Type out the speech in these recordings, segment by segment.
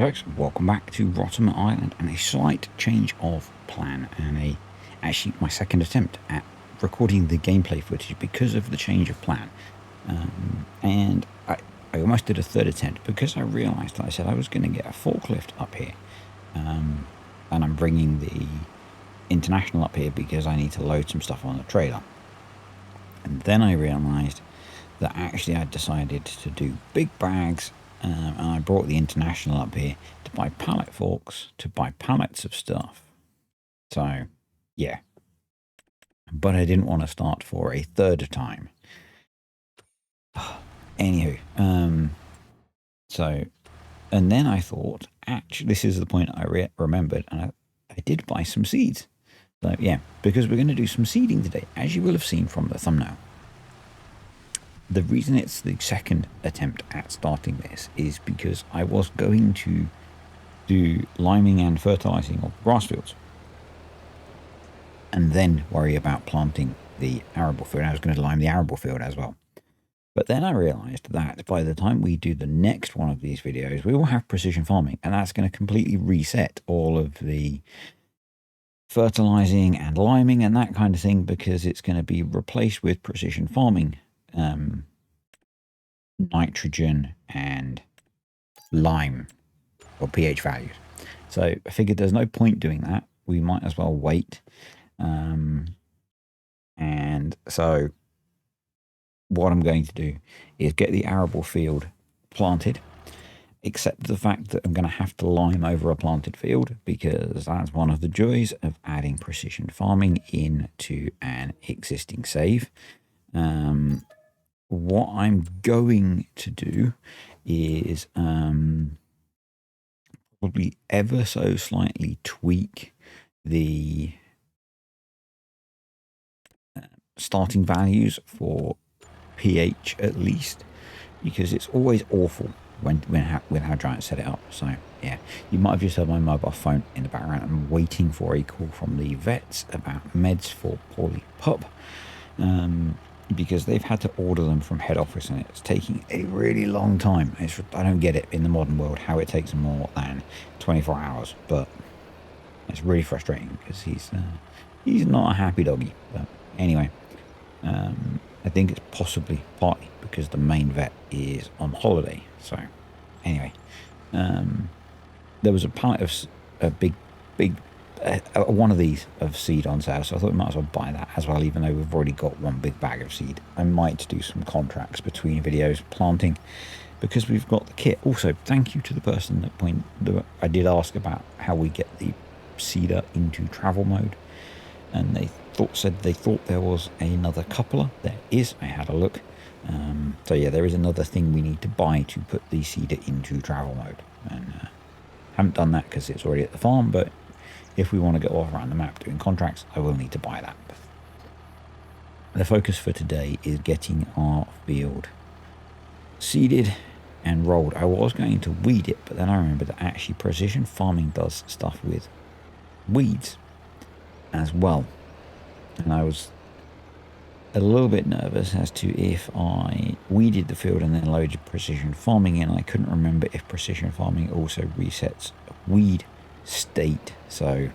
folks, welcome back to Rottumer Island, and a slight change of plan, and actually my second attempt at recording the gameplay footage because of the change of plan. And I almost did a third attempt because I realised that I said I was going to get a forklift up here, and I'm bringing the International up here because I need to load some stuff on the trailer. And then I realised that actually I'd decided to do big bags. And I brought the International up here to buy pallet forks, to buy pallets of stuff. So, yeah. But I didn't want to start for a third time. Anywho, so, and then I thought, actually, this is the point I remembered, and I did buy some seeds. So, yeah, because we're going to do some seeding today, as you will have seen from the thumbnail. The reason it's the second attempt at starting this is because I was going to do liming and fertilizing of grass fields and then worry about planting the arable field. I was going to lime the arable field as well. But then I realized that by the time we do the next one of these videos, we will have precision farming, and that's going to completely reset all of the fertilizing and liming and that kind of thing, because it's going to be replaced with precision farming. Nitrogen and lime or pH values. So I figured there's no point doing that. We might as well wait. And so what I'm going to do is get the arable field planted, except the fact that I'm going to have to lime over a planted field, because that's one of the joys of adding precision farming into an existing save. What I'm going to do is probably ever so slightly tweak the starting values for pH at least, because it's always awful with how Giant set it up. So yeah, you might have just heard my mobile phone in the background. I'm waiting for a call from the vets about meds for Poorly Pup. Because they've had to order them from head office, and it's taking a really long time. I don't get it in the modern world how it takes more than 24 hours, but it's really frustrating because he's not a happy doggy. But anyway, I think it's possibly partly because the main vet is on holiday. So anyway, there was a pallet of a big one of these of seed on sale, so I thought we might as well buy that as well, even though we've already got one big bag of seed. I might do some contracts between videos planting because we've got the kit. Also, thank you to the person that I did ask about how we get the seeder into travel mode, and they said they thought there was another coupler. There is. I had a look. So yeah, there is another thing we need to buy to put the seeder into travel mode, and haven't done that because it's already at the farm, but if we want to go off around the map doing contracts, I will need to buy that. The focus for today is getting our field seeded and rolled. I was going to weed it, but then I remembered that actually precision farming does stuff with weeds as well. And I was a little bit nervous as to if I weeded the field and then loaded precision farming in. I couldn't remember if precision farming also resets weed state, so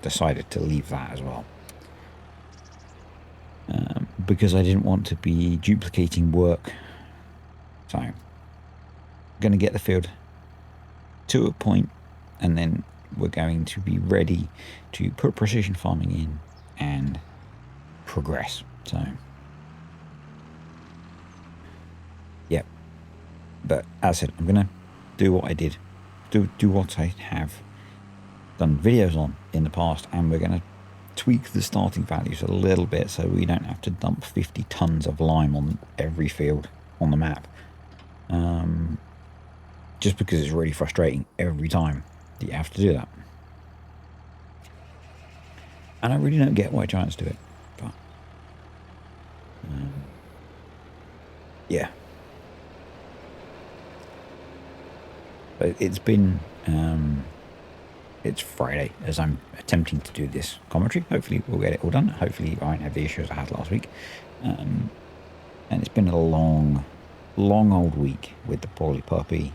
decided to leave that as well, because I didn't want to be duplicating work. So I'm going to get the field to a point, and then we're going to be ready to put precision farming in and progress. So yeah, but as I said, I'm going to do what I did, do what I have done videos on in the past, and we're going to tweak the starting values a little bit so we don't have to dump 50 tons of lime on every field on the map, just because it's really frustrating every time that you have to do that. And I really don't get why Giants do it, but yeah, but it's been it's Friday as I'm attempting to do this commentary. Hopefully we'll get it all done. Hopefully I won't have the issues I had last week. And it's been a long old week with the Poorly Puppy.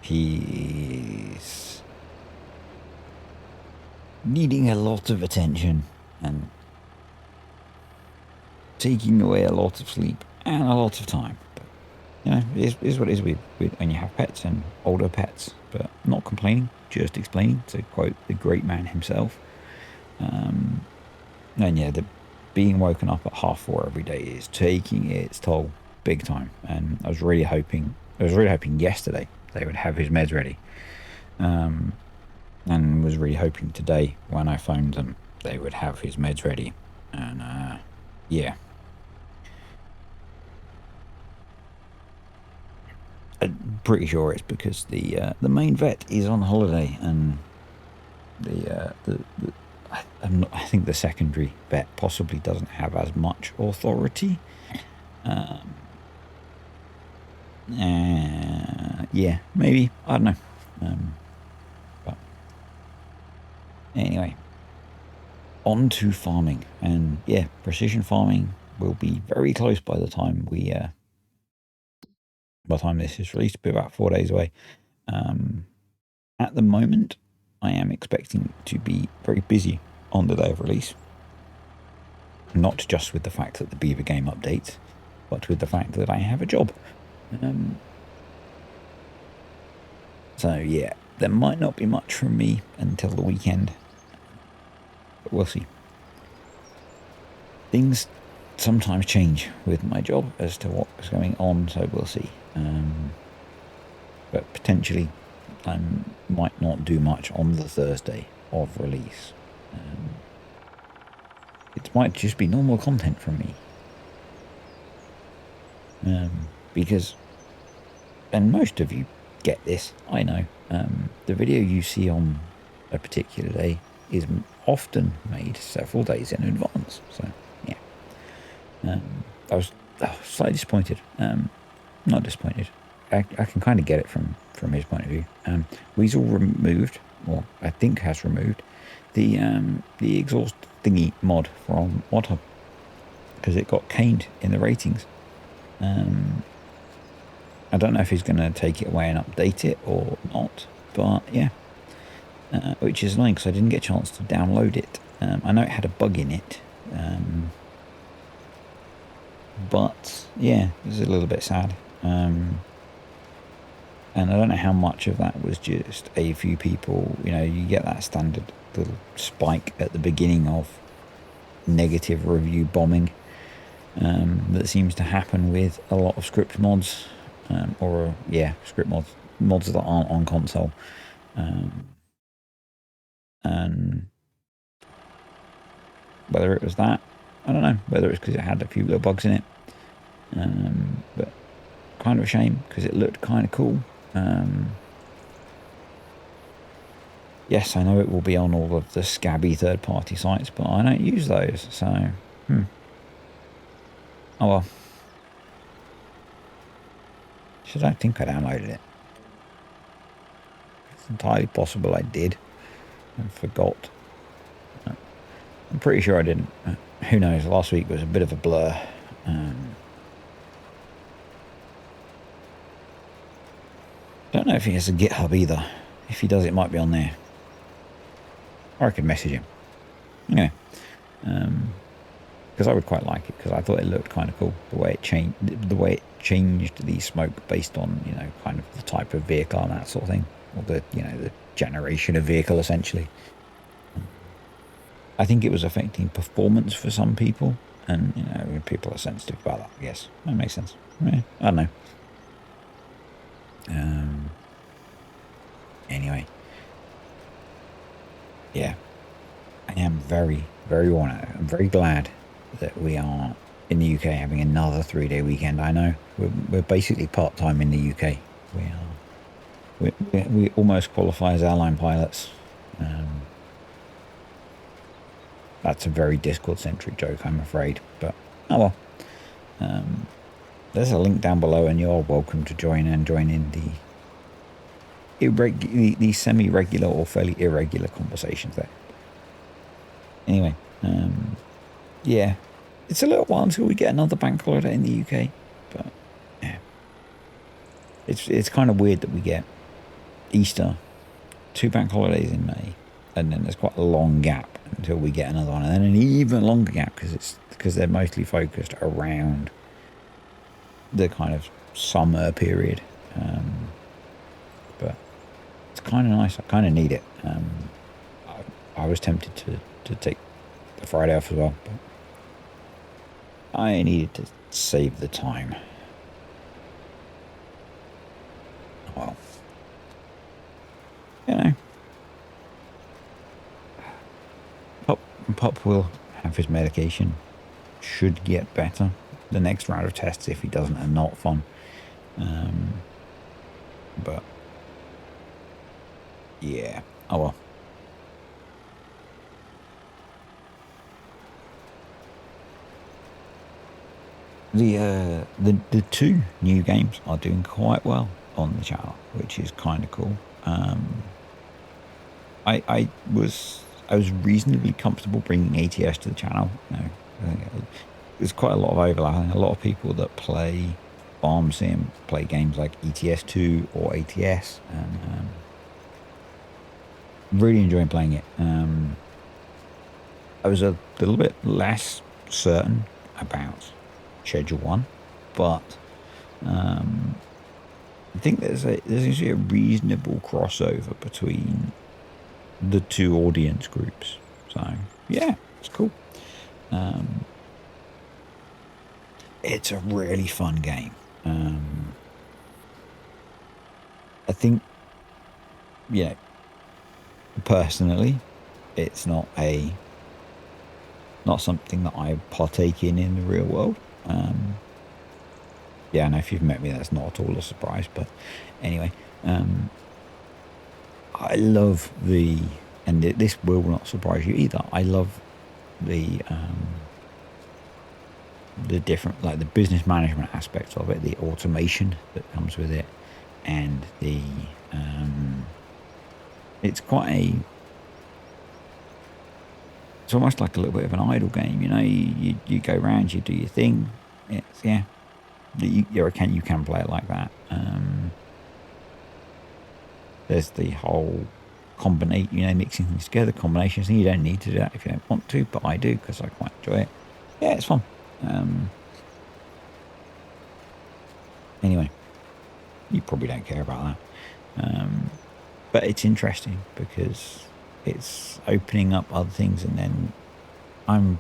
He's needing a lot of attention and taking away a lot of sleep and a lot of time. But, you know, it is what it is when you have pets and older pets. But not complaining, just explaining, to quote the great man himself. And yeah, being woken up at 4:30 every day is taking its toll big time. And I was really hoping yesterday they would have his meds ready. And was really hoping today when I phoned them they would have his meds ready. And yeah, I'm pretty sure it's because the main vet is on holiday, and I think the secondary vet possibly doesn't have as much authority. Yeah, maybe, I don't know. But anyway, on to farming, and yeah, precision farming will be very close by the time this is released. It'll be about 4 days away. At the moment, I am expecting to be very busy on the day of release. Not just with the fact that the Beaver game updates, but with the fact that I have a job. So yeah, there might not be much from me until the weekend, but we'll see. Things sometimes change with my job as to what's going on, so we'll see. But potentially I might not do much on the Thursday of release. It might just be normal content from me. Because, and most of you get this, I know, the video you see on a particular day is often made several days in advance. So, yeah. I was slightly disappointed. Not disappointed. I can kind of get it from his point of view. Weasel removed, or I think has removed, the exhaust thingy mod from Rottumer because it got caned in the ratings. I don't know if he's going to take it away and update it or not, but yeah, which is annoying because I didn't get a chance to download it. I know it had a bug in it, but yeah, it was a little bit sad. And I don't know how much of that was just a few people. You know, you get that standard little spike at the beginning of negative review bombing that seems to happen with a lot of script mods, script mods that aren't on console. And whether it was that, I don't know. Whether it's because it had a few little bugs in it, but kind of a shame because it looked kind of cool. Yes, I know it will be on all of the scabby third-party sites, but I don't use those, so oh well. I don't think I downloaded it. It's entirely possible I did and forgot. I'm pretty sure I didn't. Who knows? Last week was a bit of a blur. Don't know if he has a GitHub either. If he does, it might be on there. Or I could message him. Anyway, because I would quite like it because I thought it looked kind of cool the way it changed the smoke based on, you know, kind of the type of vehicle and that sort of thing, or the, you know, the generation of vehicle essentially. I think it was affecting performance for some people, and you know, people are sensitive about that. I guess that makes sense. Yeah, I don't know. Anyway, yeah, I am very, very worn out. I'm very glad that we are in the UK having another 3-day weekend. I know we're basically part-time in the UK. We almost qualify as airline pilots. That's a very Discord-centric joke, I'm afraid, but oh well. There's a link down below, and you're welcome to join in the semi-regular or fairly irregular conversations there. Anyway, yeah, it's a little while until we get another bank holiday in the UK, but yeah, it's kind of weird that we get Easter, 2 bank holidays in May, and then there's quite a long gap until we get another one, and then an even longer gap because they're mostly focused around the kind of summer period. But it's kind of nice. I kind of need it. I was tempted to take the Friday off as well, but I needed to save the time. Well, you know, Pop will have his medication. Should get better. The next round of tests, if he doesn't, are not fun. But yeah, oh well. The 2 new games are doing quite well on the channel, which is kind of cool. I was reasonably comfortable bringing ATS to the channel. There's quite a lot of overlap. A lot of people that play Farm Sim play games like ETS2 or ATS, and really enjoying playing it. I was a little bit less certain about Schedule 1, but I think there's actually a reasonable crossover between the 2 audience groups. So yeah, it's cool. It's a really fun game. I think, personally, it's not something that I partake in the real world. Yeah, I know if you've met me, that's not at all a surprise. But anyway, I love and this will not surprise you either. I love the different, like the business management aspects of it, the automation that comes with it, and the it's almost like a little bit of an idle game. You go around, you do your thing. It's you can play it like that. There's the whole mixing things together, combinations thing. You don't need to do that if you don't want to, but I do because I quite enjoy it. Yeah, it's fun. Anyway, you probably don't care about that, but it's interesting because it's opening up other things, and then I'm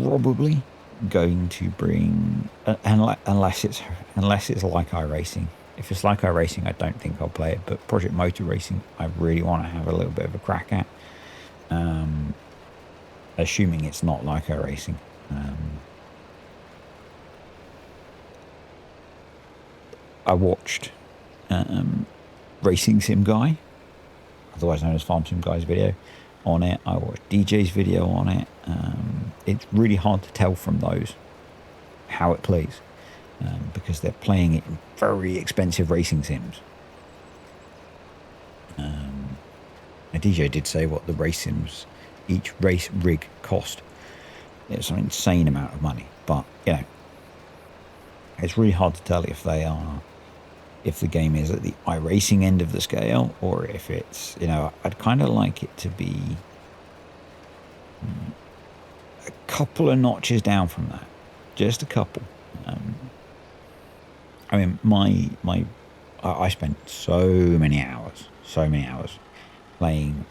probably going to bring unless it's like iRacing. If it's like iRacing, I don't think I'll play it, but Project Motor Racing I really want to have a little bit of a crack at, assuming it's not like iRacing. I watched Racing Sim Guy, otherwise known as Farm Sim Guy's video on it. I watched DJ's video on it. It's really hard to tell from those how it plays, because they're playing it in very expensive racing sims. A DJ did say what the race sims, each race rig cost. It's an insane amount of money, but it's really hard to tell if the game is at the iRacing end of the scale, or if it's, I'd kind of like it to be a couple of notches down from that, just a couple. I mean, I spent so many hours playing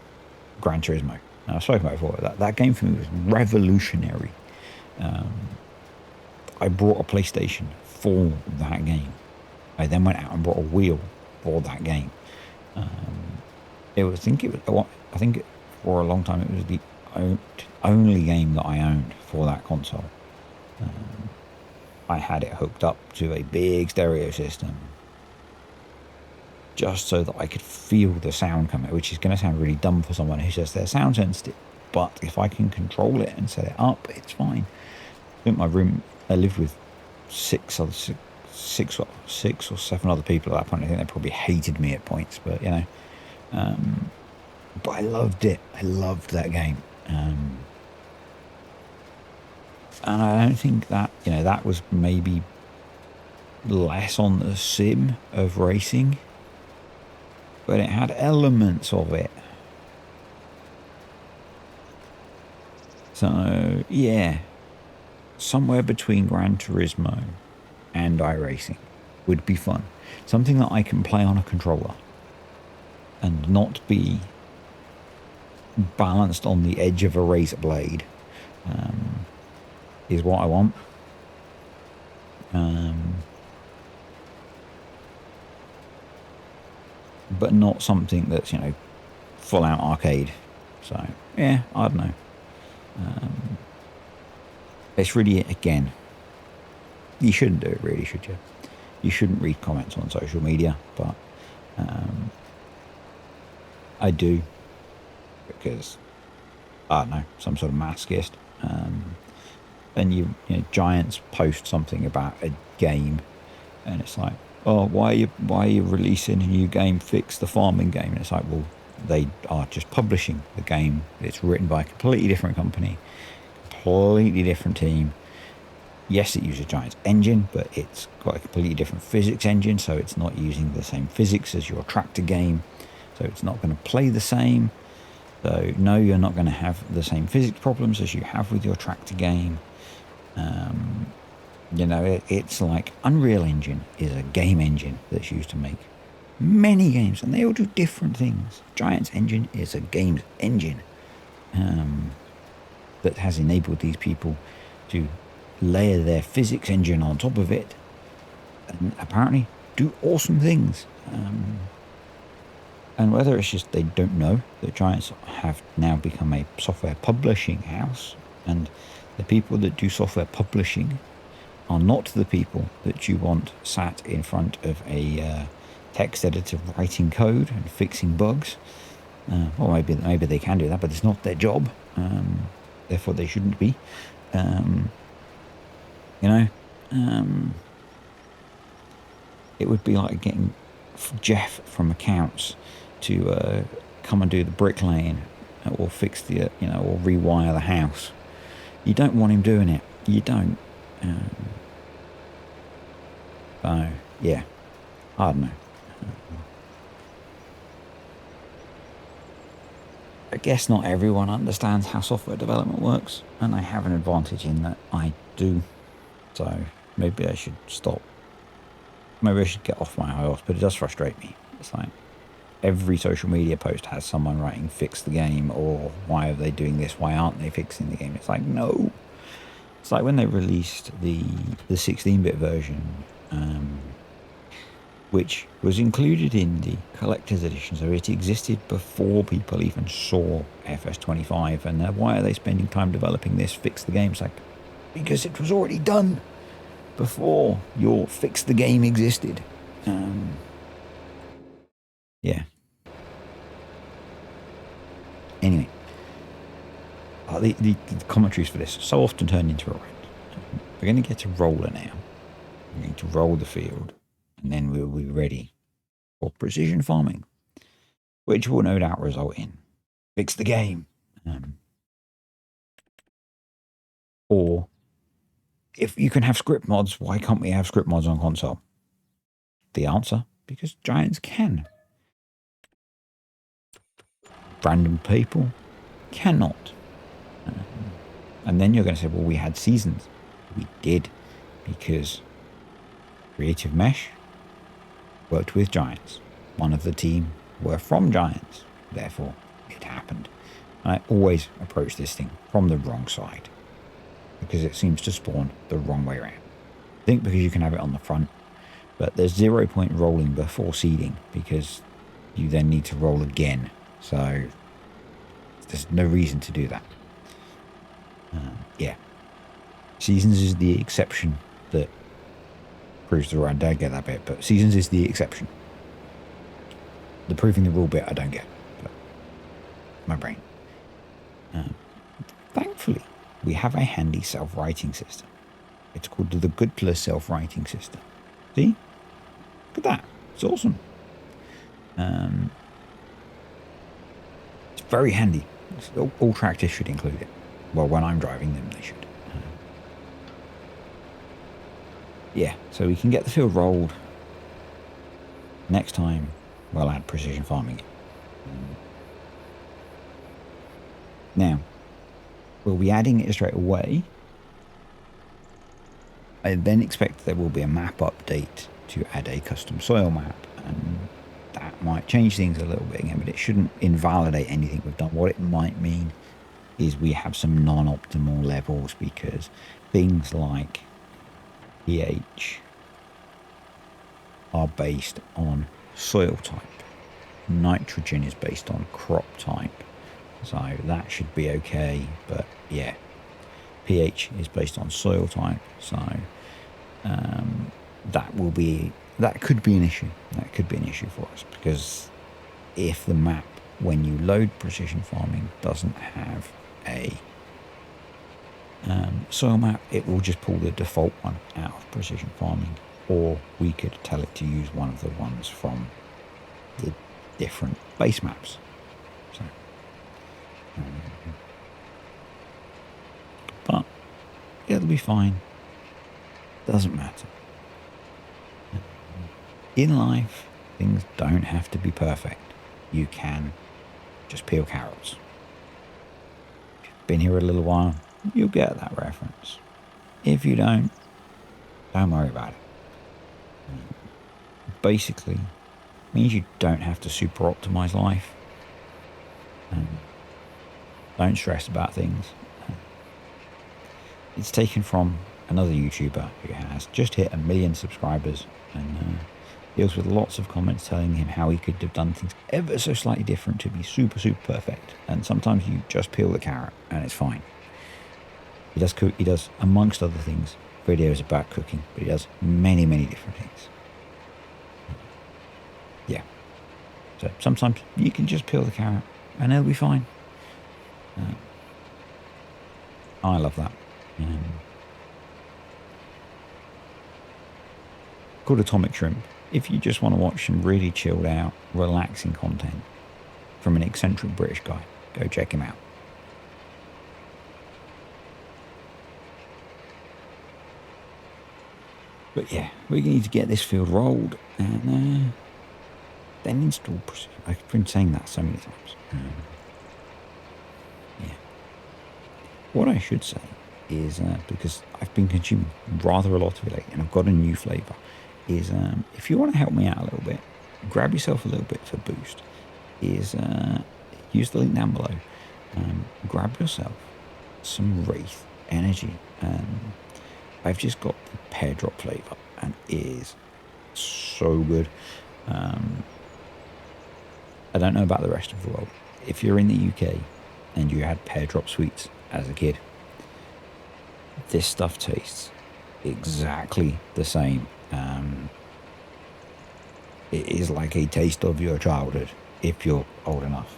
Gran Turismo. Now, I've spoken about it before. That game for me was revolutionary. I brought a PlayStation for that game. I then went out and bought a wheel for that game. I think for a long time it was the only game that I owned for that console. I had it hooked up to a big stereo system just so that I could feel the sound coming, which is going to sound really dumb for someone who says they're sound sensitive, but if I can control it and set it up, it's fine. In my room, I lived with six or 7 other people at that point. I think they probably hated me at points, but but I loved it. I loved that game. And I don't think that, that was maybe less on the sim of racing but it had elements of it. So, yeah, somewhere between Gran Turismo and iRacing would be fun. Something that I can play on a controller and not be balanced on the edge of a razor blade is what I want. But not something that's, full out arcade. So, yeah, I don't know. It's really, again, you shouldn't do it really, should you? You shouldn't read comments on social media, but I do, because, I don't know, some sort of masochist. And giants post something about a game, and it's like, oh, why are you releasing a new game? Fix the farming game. And it's like, well, they are just publishing the game. It's written by a completely different company, completely different team. Yes, it uses Giant's engine, but it's got a completely different physics engine, so it's not using the same physics as your tractor game, so it's not going to play the same. So no, you're not going to have the same physics problems as you have with your tractor game. It's like Unreal Engine is a game engine that's used to make many games, and they all do different things. Giant's engine is a games engine that has enabled these people to layer their physics engine on top of it and apparently do awesome things. And whether it's just they don't know that Giants have now become a software publishing house, and the people that do software publishing are not the people that you want sat in front of a text editor writing code and fixing bugs. Or maybe they can do that, but it's not their job. Therefore, they shouldn't be. It would be like getting Jeff from accounts to come and do the bricklaying or fix the, or rewire the house. You don't want him doing it. You don't. So, yeah, I don't know. I guess not everyone understands how software development works, and I have an advantage in that I do. So maybe I should stop. Maybe I should get off my high horse, but it does frustrate me. It's like every social media post has someone writing "fix the game" or "why are they doing this? Why aren't they fixing the game?" It's like, no. It's like when they released the 16-bit version, which was included in the collector's edition, so it existed before people even saw FS25. And why are they spending time developing this? Fix the game. It's like, because it was already done before your fix the game existed. Yeah. Anyway, the commentaries for this so often turn into a rant. We're going to get a roller now. We're going to roll the field, and then we'll be ready for precision farming, which will no doubt result in fix the game. Or if you can have script mods, why can't we have script mods on console? The answer, because Giants can. Random people cannot. And then you're going to say, well, we had seasons. We did, because Creative Mesh worked with Giants. One of the team were from Giants. Therefore, it happened. And I always approach this thing from the wrong side, because it seems to spawn the wrong way around. I think because you can have it on the front, but there's 0 point rolling before seeding, because you then need to roll again. So there's no reason to do that. Yeah. Seasons is the exception that proves the rule. I don't get that bit, but seasons is the exception. The proving the rule bit I don't get, but my brain. Thankfully, we have a handy self-writing system. It's called the Goodler self-writing system. See? Look at that. It's awesome. It's very handy. All tractors should include it. Well, when I'm driving them, they should. Yeah, so we can get the field rolled next time we'll add precision farming. Now, we'll be adding it straight away. I then expect there will be a map update to add a custom soil map, and that might change things a little bit again, but it shouldn't invalidate anything we've done. What it might mean is we have some non-optimal levels, because things like pH are based on soil type. Nitrogen is based on crop type. So that should be okay. But yeah, pH is based on soil type. So that could be an issue. That could be an issue for us, because if the map, when you load precision farming, doesn't have a soil map, it will just pull the default one out of precision farming, or we could tell it to use one of the ones from the different base maps. So, but it'll be fine. Doesn't matter. In life, things don't have to be perfect. You can just peel carrots. If you've been here a little while, you'll get that reference. If you don't worry about it. Basically, it means you don't have to super optimize life. Don't stress about things. It's taken from another YouTuber who has just hit 1 million subscribers, and deals with lots of comments telling him how he could have done things ever so slightly different to be super perfect. And sometimes you just peel the carrot and it's fine. He does, amongst other things, videos about cooking, but he does many different things. Yeah. So sometimes you can just peel the carrot and it'll be fine. I love that. Called Atomic Shrimp. If you just want to watch some really chilled out, relaxing content from an eccentric British guy, go check him out. But yeah, we need to get this field rolled and then install precision. I've been saying that so many times. Yeah. What I should say is, because I've been consuming rather a lot of it lately and I've got a new flavour, is if you want to help me out a little bit, grab yourself a little bit for boost, is use the link down below. Grab yourself some Wraith energy. I've just got the pear drop flavour and it is so good. I don't know about the rest of the world. If you're in the UK and you had pear drop sweets as a kid, this stuff tastes exactly the same. It is like a taste of your childhood if you're old enough.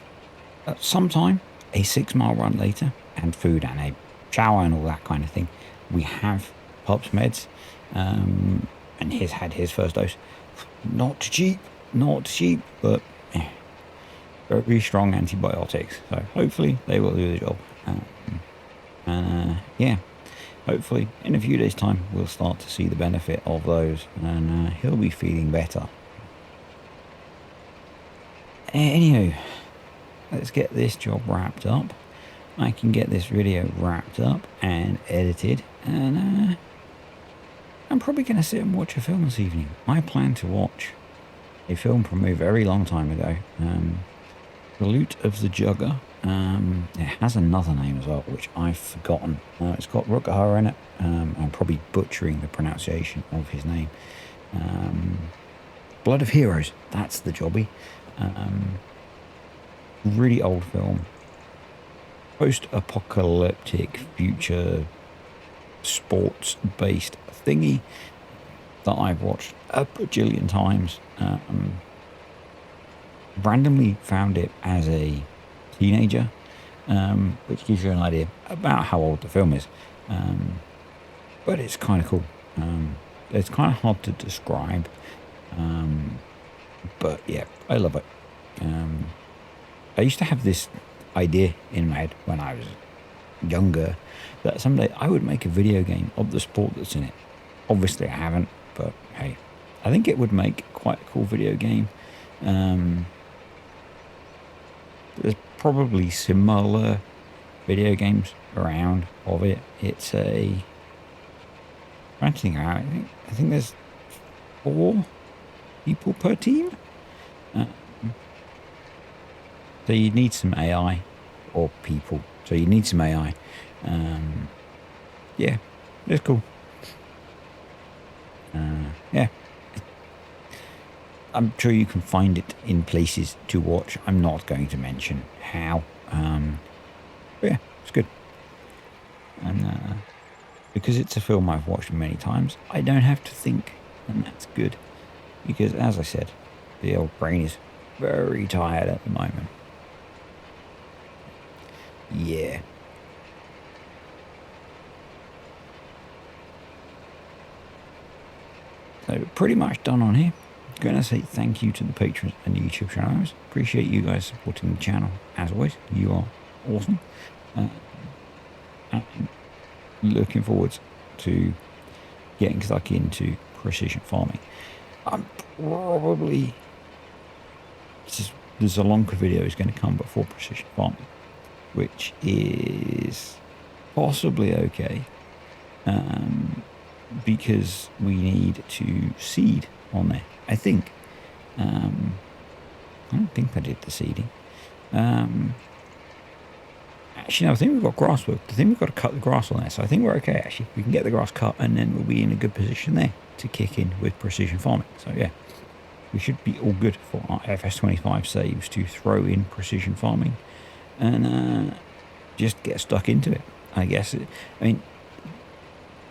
Sometime, a 6-mile run later, and food and a shower and all that kind of thing, we have Pop's meds, and he's had his first dose. Not cheap, but very strong antibiotics. So hopefully they will do the job. Yeah, hopefully in a few days' time we'll start to see the benefit of those, and he'll be feeling better. Anywho, let's get this job wrapped up. I can get this video wrapped up and edited, and I'm probably going to sit and watch a film this evening. I plan to watch a film from a very long time ago, The Loot of the Jugger. It has another name as well, which I've forgotten. It's got Rottumer in it. I'm probably butchering the pronunciation of his name. Blood of Heroes, that's the jobby. Really old film. Post-apocalyptic future sports-based thingy that I've watched a bajillion times. Randomly found it as a teenager, which gives you an idea about how old the film is. But it's kind of cool. It's kind of hard to describe. But yeah, I love it. I used to have this idea in my head when I was younger that someday I would make a video game of the sport that's in it. Obviously I haven't, but hey, I think it would make quite a cool video game. There's probably similar video games around of it. It's a... I'm trying to think how... I think there's 4 people per team. So you need some AI, or people. So you need some AI. Yeah, it's cool. Yeah. I'm sure you can find it in places to watch. I'm not going to mention how. But yeah, it's good. And because it's a film I've watched many times, I don't have to think, and that's good. Because, as I said, the old brain is very tired at the moment. Yeah. So pretty much done on here. Going to say thank you to the patrons and the YouTube channels. Appreciate you guys supporting the channel. As always, you are awesome. And looking forward to getting stuck into precision farming. I'm probably... There's a longer video is going to come before precision farming, which is possibly okay. Because we need to seed on there. I think. I don't think I did the seeding. Actually, no, I think we've got grass work. I think we've got to cut the grass on there. So I think we're okay, actually. We can get the grass cut and then we'll be in a good position there to kick in with precision farming. So yeah, we should be all good for our FS25 saves to throw in precision farming and just get stuck into it, I guess. I mean,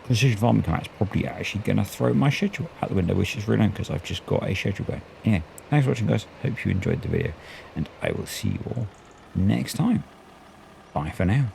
precision farming is probably actually going to throw my schedule out the window, which is really annoying because I've just got a schedule going. Yeah, thanks for watching, guys. Hope you enjoyed the video, and I will see you all next time. Bye for now.